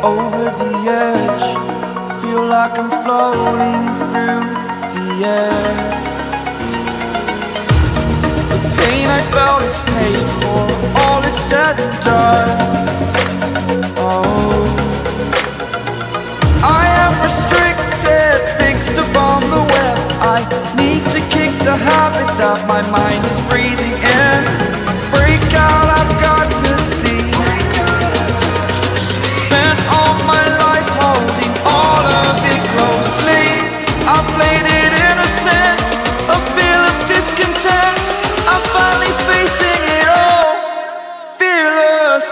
over the edge. Feel like I'm floating through the air. The pain I felt is paid for, all is said and done. Oh, I am restricted, fixed upon the web. I need to kick the habit that my mind is breathing in. Break out, I've got to see. Spent all my life holding all of it closely. I played it innocent, a feel of discontent. I'm finally facing it all, fearless.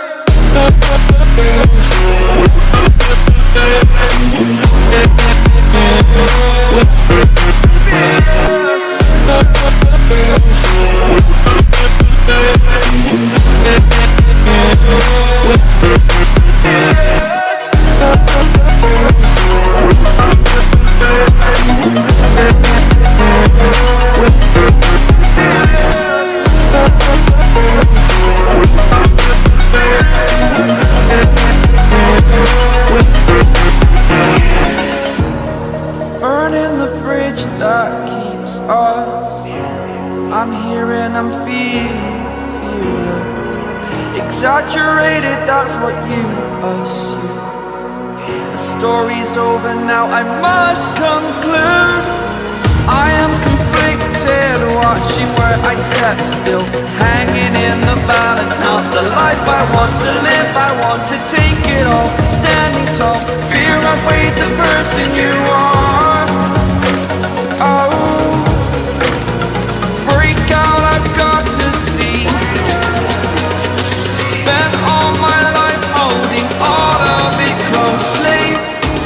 Burning the bridge that keeps us. I'm here and I'm feeling fearless. Exaggerated, that's what you assume. The story's over now, I must conclude. I am conflicted, watching where I step still, hanging in the balance. Not the life I want to live, I want to take it all. Standing tall, fear outweighed the person you are. Oh, break out, I've got to see. Spent all my life holding all of it closely.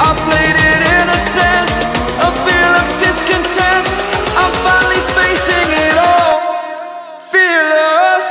I played it innocent, a feel of discontent. I'm finally facing it all, fearless.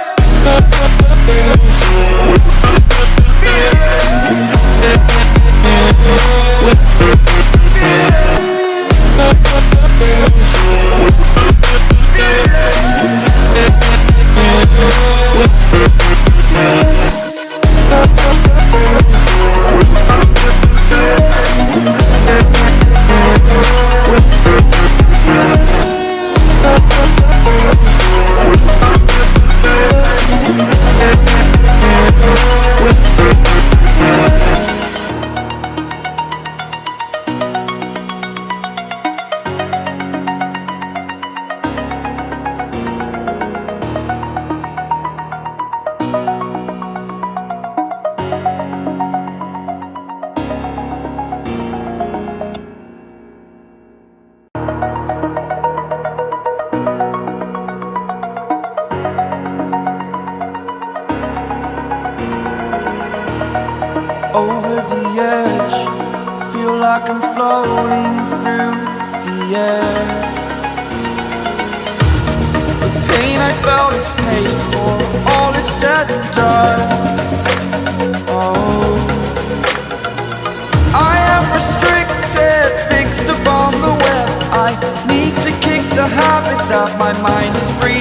Over the edge, feel like I'm floating through the air. The pain I felt is paid for, all is said and done. Oh, I am restricted, fixed upon the web. I need to kick the habit that my mind is breathing.